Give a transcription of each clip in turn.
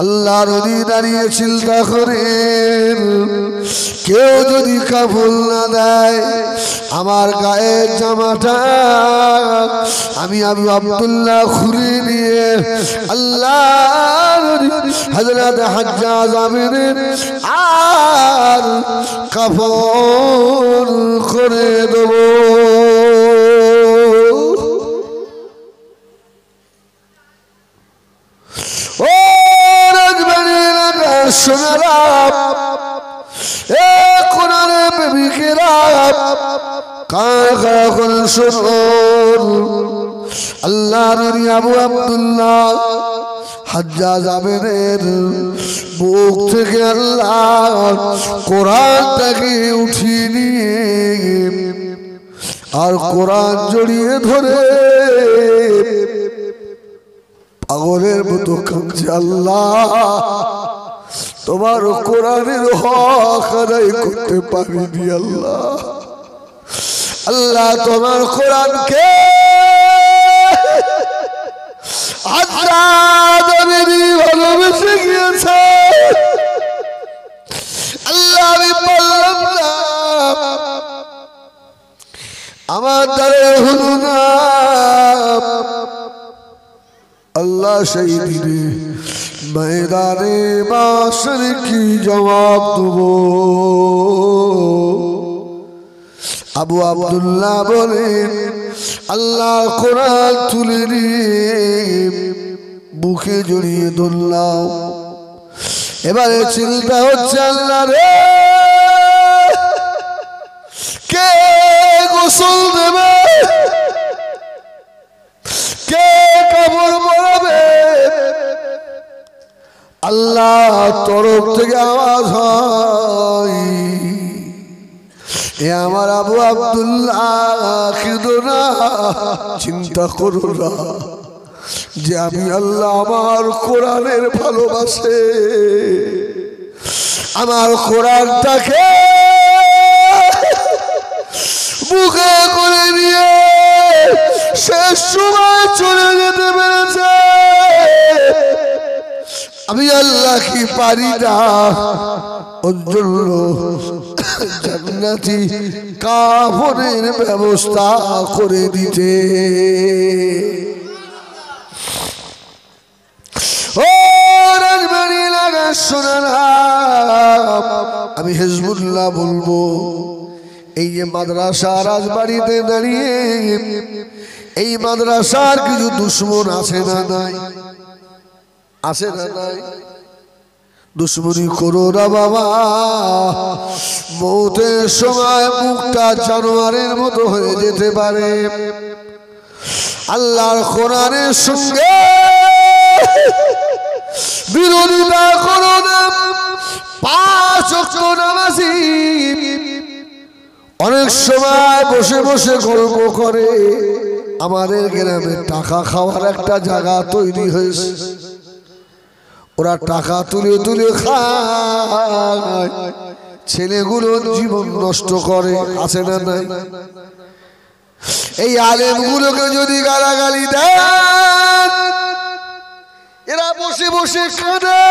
আল্লাহ নদী দাঁড়িয়ে চিন্তা করেন, কেউ যদি কাফন না দেয় আমার গায়ের জামাটা আমি আবু আব্দুল্লাহ খুলে নিয়ে আল্লাহ হযরত হাজ্জাজ আমিনের আর কাফন করে দেব। ও রাজবাড়ি এলাকার সোনারা, এ কোরআনে প্রেমিকেরা, কারা করে শুনুন। আল্লাহ নবী আবু আব্দুল্লাহ হাজ্জাজ আমিনের বুক থেকে আল্লাহ কোরআনটাকে উঠিয়ে নিয়ে আর কোরআন জড়িয়ে ধরে পাগলের মতো কাঁদছে, আল্লাহ তোমার কোরআনের হক আদায় করতে পারিনি। আল্লাহ আল্লাহ তোমার কোরআনকে ভালোবেসে গিয়েছে। আল্লাহ আমি বললাম না, আমার দ্বারে হলো না। আল্লাহ সেই দিনে ময়দানে মাশর কি জবাব দেবো। আবু আব্দুল্লাহ বলেন, আল্লাহ কোরআন তুলে নিয়ে বুকে জড়িয়ে ধরলাম। এবারে চিন্তা হচ্ছে, আল্লাহ রে কে গোসল দেবে, কে কাপড় পরাবে। আল্লাহ তরফ থেকে আওয়াজ হয়, এ আমার আবু আব্দুল্লাহ কেঁদো না, চিন্তা করো না যে আমি আল্লাহ আমার কোরআনের ভালোবাসে, আমার কোরআনটাকে বুকে করে নিয়ে শেষ সময় চলে যেতে পেরেছে। আমি আল্লাহ কি পারি না ওর জন্য জান্নাতি কাফনের ব্যবস্থা করে দিতে। ও রাজবাড়ি এলাকার সোনারা, আমি হিজবুল্লাহ বলবো, এই যে মাদ্রাসা রাজবাড়িতে দাঁড়িয়ে এই মাদ্রাসার কিছু দুশ্মন আছে না নাই? আছে না নাই? দুশ্মনী করো না বাবা, মৌতের সময় মুখটা জানোয়ারের মতো হয়ে যেতে পারে। আল্লাহর কোরআনের সঙ্গে বিরোধিতা করো না। 5 ওয়াক্ত নামাজি অনেক সময় বসে বসে গল্প করে, আমাদের গ্রামে টাকা খাওয়ার একটা জায়গা তৈরি হয়েছে, ওরা টাকা তুলে তুলে খায়, ছেলেগুলোর জীবন নষ্ট করে। আছে না নাই? এই আলেমগুলোকে যদি গালাগালি দেন, এরা বসে বসে কাঁদে,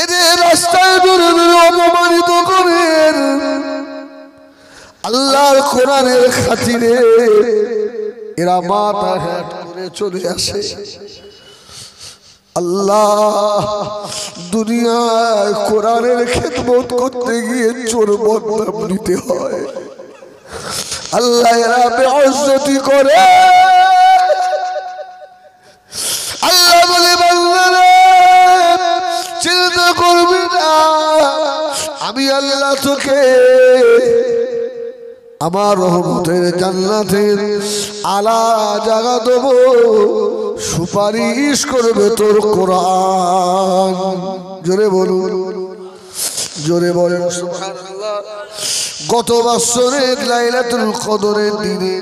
এদের রাস্তায় দূরে দূরে অপমানিত করেন। আল্লাহর কোরআনের খাতিরে এরা মাথা হেঁট করে চলে আসে। আল্লাহ দুনিয়ায় কোরআনের খেদমত করতে গিয়ে চোর বদনাম নিতে হয়। আল্লাহ এরা বেইজ্জতি করে। আল্লাহ বলে, বান্দারা চিন্তা করবি না, আমি আল্লাহ তোকে আমার রহমতের জান্নাতের আলা জায়গা দেবো, সুপারিশ করবে তোর কোরআন। জোরে বলুন, জোরে বলেন সুবহানাল্লাহ। গত বছরের লাইলাতুল কদরের দিনে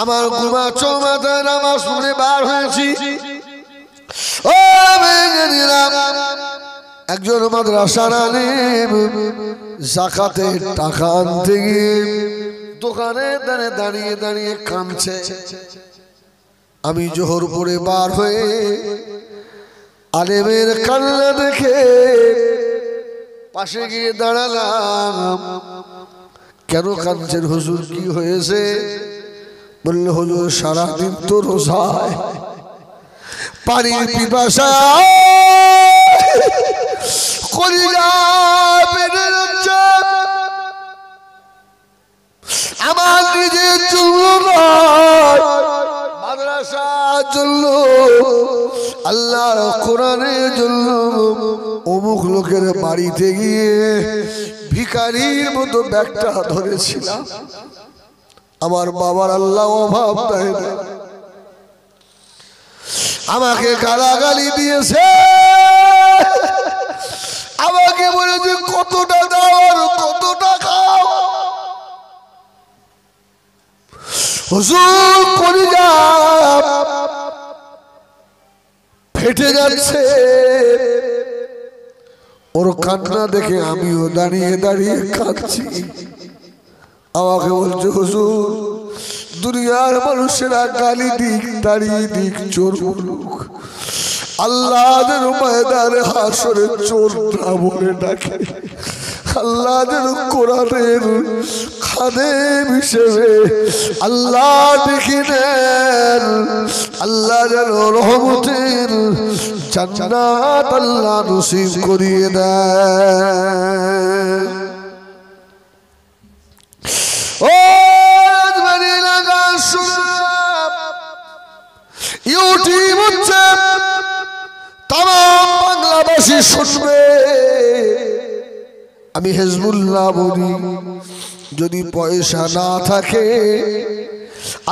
আমার গুমা চৌমাথায় নামাজ পড়ে বার হয়েছি। ও একজন মাদ্রাসার আলেম যাকাতের টাকা আনতে গিয়ে দোকানে দাঁড়িয়ে দাঁড়িয়ে কাঁদছে। আমি জোহর পড়ে বার হয়ে আলেমের কান্না দেখে পাশে গিয়ে দাঁড়ালাম। কেন কাঁদছেন হুজুর, কি হয়েছে? বলল হুজুর সারাদিন তো রোজায়, পানির পিপাসা কলিজা বেড়ে যাচ্ছে। আমার নিজের জন্য নয়, মাদ্রাসার জন্য, আল্লাহর কোরআনের জন্য অমুক লোকের বাড়িতে গিয়ে ভিখারির মতো ব্যাগটা ধরেছিলাম। আমার বাবার আল্লাহ অভাব দেয় না, আমাকে গালাগালি দিয়েছে, আমাকে বলেছে কতটা দাও আর কতটা খাও। হুজুর কলিজা ফেটে যাচ্ছে। ওর কান্না দেখে আমিও দাঁড়িয়ে দাঁড়িয়ে কাঁদছি। আমাকে বলছে হুজুর দুনিয়ার মানুষেরা গালি দিক, দাঁড়িয়ে দিক, চোর বলুক, আল্লাহর ময়দানে হাসরে চোর না বলে ডাকে। আল্লাহর কোরআনের খাদেম হিসেবে আল্লাহ দেখে নেন। আল্লাহ যেন রহমতের জান্নাত আল্লাহ নসিব করিয়ে দেন। ও রাজবাড়ি লাগা ইউটিউব হচ্ছে, তাম বাংলাদেশি শুনবে আমি হিজবুল্লাহ বলি। যদি পয়সা না থাকে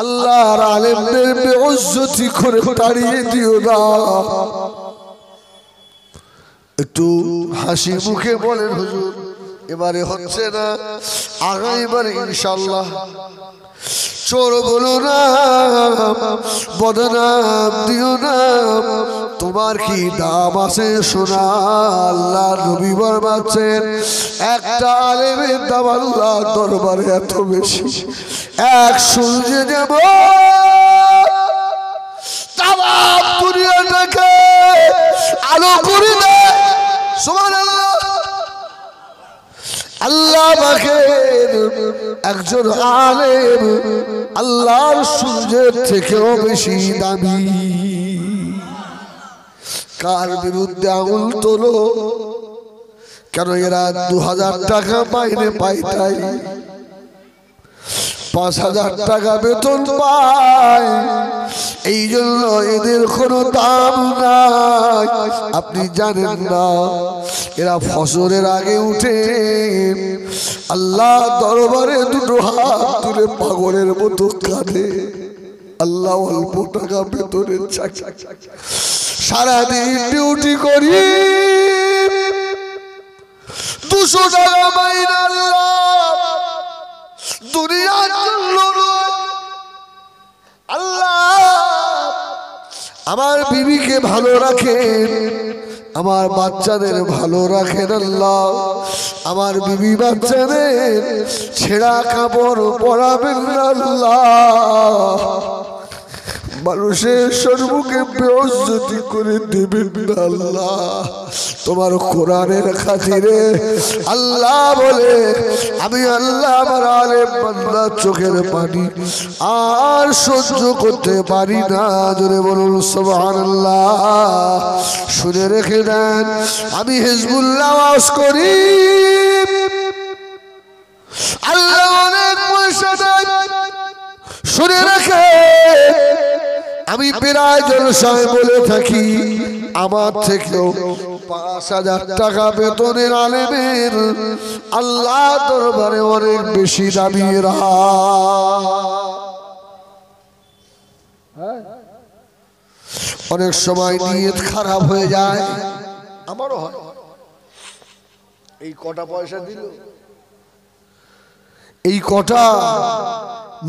আল্লাহর আলেমদের বেইজ্জতি করে তাড়িয়ে দিও না। একটু হাসি মুখে বলেন হুজুর এবারে হচ্ছে না, আগামীবারে ইনশাআল্লাহ। চোর বলো না, বদনাম দিও না, তোমার কি দাম আছে সোনা? আল্লাহ নবী বলছেন একটা আলেমের দাম আল্লাহ দরবারে এত বেশি, এক সূর্যে যাব তামাম দুনিয়াটাকে আলো করে দেয়। সুবহানাল্লাহ। আল্লাহ পাকের একজন আলেম আল্লাহর সূর্যের থেকেও বেশি দামি। কার বিরুদ্ধে আঙুল তোলো? কেন এরা 2000 টাকা মাইনে পায়, তাই 5000 টাকা বেতন পায়, এই জন্য এদের কোনো দাম নাই। আপনি জানেন না এরা ফজরের আগে উঠে আল্লাহ দরবারে দুটো হাত তুলে পাগলের মতো কাঁদে। আল্লাহ অল্প টাকা বেতনের চাকরি, সারাদিন ডিউটি করি, 200 টাকা মাইনে আল্লাহ দুনিয়ার জন্য। আল্লাহ আমার বিবিকে ভালো রাখেন, আমার বাচ্চাদের ভালো রাখেন আল্লাহ। আমার বিবি বাচ্চাদের ছেঁড়া কাপড় পরাবেন আল্লাহ। মানুষের সম্মুখে বেইজ্জতি করে দেবেন না আল্লাহ। তোমার কোরআনের খাতিরে আল্লাহ বলে আমি আল্লাহ আমার আলেম বান্দা চোখের পানি আর সহ্য করতে পারি না। জোরে বলুন সুবহানাল্লাহ। শুনে রেখে দেন, আমি হিজবুল্লাহ ওয়াজ করি, আল্লাহ অনেক পয়সা দেয়। শুনে রেখে আমি প্রায় জলসায় বলে থাকি আমার থেকেও 5000 টাকা বেতনের আলেমের আল্লাহ দরবারে অনেক বেশি দামি। অনেক সময় নিয়ত খারাপ হয়ে যায়, আমারও হয়। এই কটা পয়সা দিল, এই কটা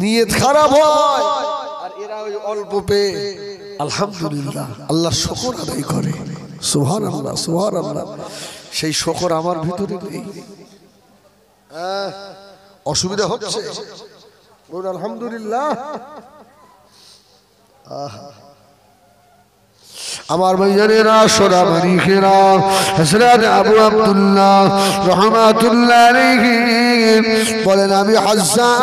নিয়ত খারাপ হয়, আর এরা ওই অল্প পেয়ে আলহামদুলিল্লাহ আল্লাহ শুকর আদায় করে। সুবহানাল্লাহ সুবহানাল্লাহ। সেই শুকর আমার ভিতরে নেই। অসুবিধা হচ্ছে, আলহামদুলিল্লাহ। আমার ভাইজানেরা সোনা মানিকেরা হযরত আবু আব্দুল্লাহ রাহমাতুল্লাহ আলাইহি বলেন আমি হাজ্জাজ